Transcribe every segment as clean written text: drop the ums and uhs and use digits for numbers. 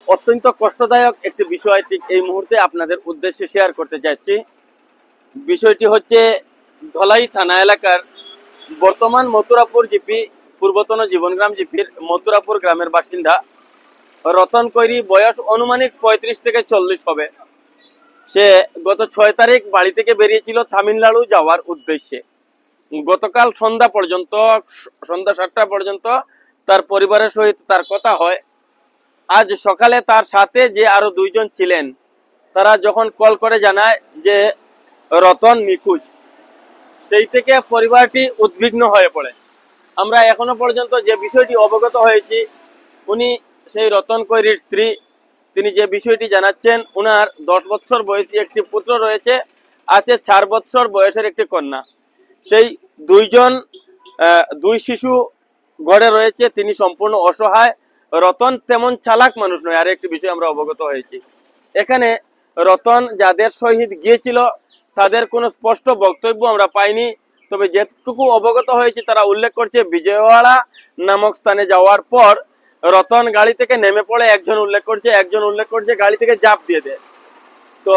অত্যন্ত কষ্টদায়ক একটি বিষয় ঠিক এই মুহূর্তে আপনাদের উদ্দেশ্যে শেয়ার করতে যাচ্ছি। বিষয়টি হচ্ছে ধলাই থানা এলাকার বর্তমান মথুরাপুর জিপি, পূর্বতন জীবনগ্রাম জিপির মথুরাপুর গ্রামের বাসিন্দা রতন কৈরি, বয়স অনুমানিক 35 থেকে 40 হবে। সে গত 6 তারিখ বাড়ি থেকে বেরিয়েছিল তামিলনাড়ু যাওয়ার উদ্দেশ্যে। গতকাল সন্ধ্যা 7টা পর্যন্ত তার পরিবারের সহিত তার কথা হয়। আজ সকালে তার সাথে যে আরো 2 জন ছিলেন, তারা যখন কল করে জানায় যে রতন নিখোঁজ, সেই থেকে পরিবারটি উদ্বিগ্ন হয়ে পড়ে। আমরা এখনো পর্যন্ত যে বিষয়টি অবগত হয়েছি, উনি সেই রতন কৈরির স্ত্রী। তিনি যে বিষয়টি জানাচ্ছেন, উনার 10 বছর বয়সী একটি পুত্র রয়েছে, আছে 4 বছর বয়সের একটি কন্যা। সেই 2 শিশু ঘরে রয়েছে। তিনি সম্পূর্ণ অসহায়। রতন তেমন চালাক মানুষ নয়। আর একটি বিষয় আমরা অবগত হয়েছি, এখানে রতন যাদের সহিত গিয়েছিল তাদের কোনো স্পষ্ট বক্তব্য আমরা পাইনি। তবে যেটুকু অবগত হয়েছে তারা উল্লেখ করছে, বিজয়ওয়াড়া নামক স্থানে যাওয়ার পর রতন গাড়ি থেকে নেমে পড়ে। একজন উল্লেখ করছে গাড়ি থেকে ঝাঁপ দিয়ে দেয়। তো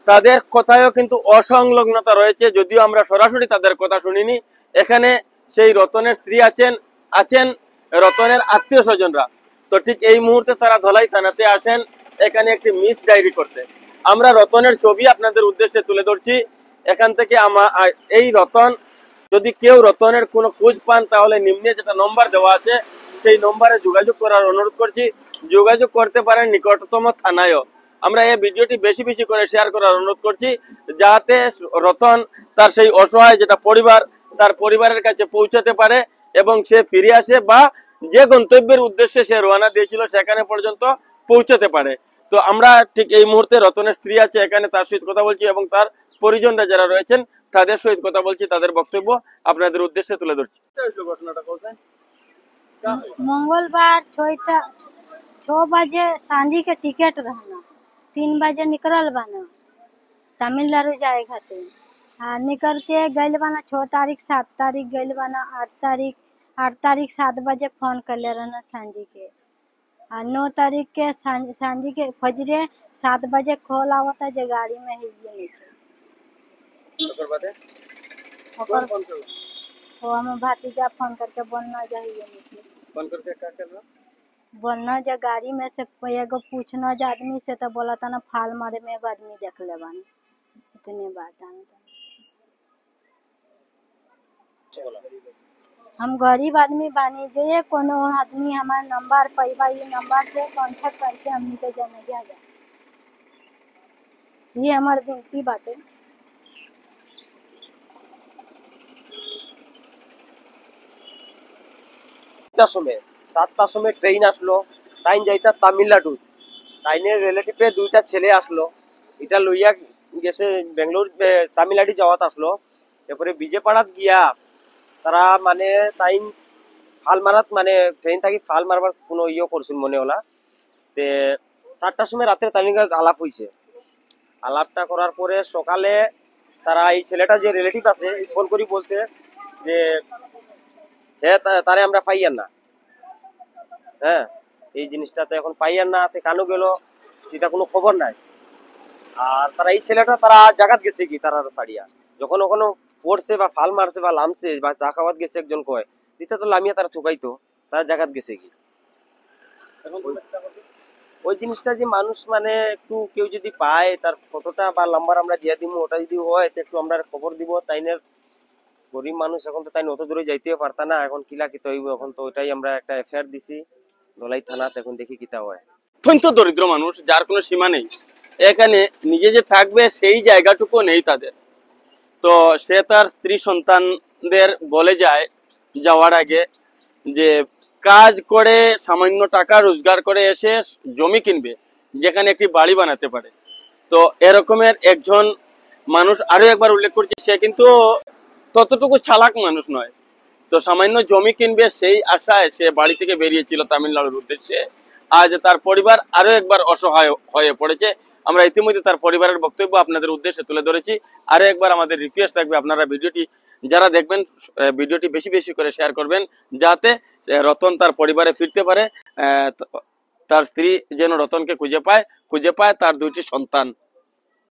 তাদের কথায়ও কিন্তু অসংলগ্নতা রয়েছে, যদিও আমরা সরাসরি তাদের কথা শুনিনি। এখানে সেই রতনের স্ত্রী আছেন রতনের আত্মীয় স্বজনরা। তো ঠিক এই মুহূর্তে তারা ধলাই থানাতে আসেন এখানে একটি মিস ডায়েরি করতে। আমরা রতনের ছবি আপনাদের উদ্দেশ্যে তুলে ধরছি। এখান থেকে এই রতন, যদি কেউ রতনের কোনো খোঁজ পান তাহলে নিম্নে যেটা নম্বর দেওয়া আছে সেই নম্বরে যোগাযোগ করার অনুরোধ করছি। যোগাযোগ করতে পারেন নিকটতম থানায়ও। আমরা এই ভিডিওটি বেশি বেশি করে শেয়ার করার অনুরোধ করছি, যাতে রতন তার সেই অসহায় যেটা পরিবার, তার পরিবারের কাছে পৌঁছাতে পারে এবং সে ফিরে আসে, বা যে গন্তব্যের উদ্দেশ্যে সে রওনা দিয়েছিল সেখানে পর্যন্ত পৌঁছাতে পারে। তো আমরা ঠিক এই মুহূর্তে রতনের স্ত্রী আছে এখানে, তার সহিত কথা বলছি এবং তার পরিজনরা যারা রয়েছেন তাদের সহিত কথা বলছি, তাদের বক্তব্য আপনাদের উদ্দেশ্যে তুলে ধরছি। ঘটনাটা বলছেন, मंगलवार 6 बजे सांझी के टिकट रहना, 3 बजे निकलल बना तमिलनाडु जाए खातिर। निकल के गइल बना 6 तारीख 7 तारीख गइल बना 8 तारीख 7 बजे फोन कर ले रहना सांझी के। 9 तारीख के सांझी के फजरे 7 बजे कॉल आवता जे गाड़ी में ही वो हम भातीजा फोन करके बोलना चाहिए फोन करके क्या करना, बोलना जो गाड़ी में से एगो पूछना जो आदमी से, तो बोला था ना फाल मारे में एगो आदमी देख ले बानी। इतने बात हम गरीब आदमी बानी, जो ये कोनो आदमी हमारे नंबर पैबा, ये नंबर से कांटेक्ट करके हमनी के जाने दिया जाए, ये हमारी विनती बाटे। সময় 7টার সময় ট্রেন আসলো, তাইন যাইতা তামিলনাড়ু। তাইনের রিলেটিভে 2টা ছেলে আসলো, এটা লইয়া গেছে বেঙ্গলোর, তামিলনাড়ু যাওয়াত আসলো। এরপরে বিজেপাড়াত গিয়া তারা মানে তাইন ফাল মারাত, মানে ট্রেন থাকি ফাল মারবার কোনো করছিল মনে হলা। তে 7টার সময় রাতে তামিলনাড়ু আলাপ হয়েছে। আলাপটা করার পরে সকালে তারা এই ছেলেটা যে রিলেটিভ আছে ফোন করি বলছে যে হ্যাঁ তারে আমরা পাইয়ার না, হ্যাঁ এই জিনিসটা তো এখন পাইয়ার না, কেন গেল সেটা কোনো খবর নাই। আর তারা এই ছেলেটা তারা জাগাত গেছে কি তারা সারিয়া যখন ওখানে পড়ছে বা ফাল মারছে বা লামছে বা চা খাওয়াত গেছে, একজন কয় দিতে তো লামিয়া তারা ঠুকাইতো, তারা জাগাত গেছে কি। ওই জিনিসটা যে মানুষ মানে একটু কেউ যদি পায় তার ফটোটা বা নাম্বার আমরা দিয়ে দিব, ওটা যদি হয় তো একটু আমরা খবর দিব। তাইনের গরিব মানুষ, এখন তো তাই অত দূরে যাইতেও পারতা না, এখন কিলা কিতে হইব। এখন তো ওইটাই আমরা একটা এফআইআর দিছি ধলাই থানাতে, এখন দেখি কিতা হয়। অত্যন্ত দরিদ্র মানুষ, যার কোনো সীমা নেই। এখানে নিজে যে থাকবে সেই জায়গাটুকু নেই তাদের। তো সে তার স্ত্রী সন্তানদের বলে যায় যাওয়ার আগে যে কাজ করে সামান্য টাকা রোজগার করে এসে জমি কিনবে যেখানে একটি বাড়ি বানাতে পারে। তো এরকমের একজন মানুষ আরো একবার উল্লেখ করছি, সে কিন্তু ততটুকু চালাক মানুষ নয়। তো সামান্য জমি কিনবে সেই আশায় সে বাড়ি থেকে বেরিয়েছিল তামিলনাড়ুর উদ্দেশ্যে। আজ তার পরিবার আরো একবার অসহায় হয়ে পড়েছে। আমরা ইতিমধ্যে তার পরিবারের বক্তব্য আপনাদের উদ্দেশ্যে তুলে ধরেছি। আরো একবার আমাদের রিকোয়েস্ট থাকবে, আপনারা ভিডিওটি যারা দেখবেন ভিডিওটি বেশি বেশি করে শেয়ার করবেন, যাতে রতন তার পরিবারে ফিরতে পারে। তার স্ত্রী যেন রতনকে খুঁজে পায় তার দুইটি সন্তান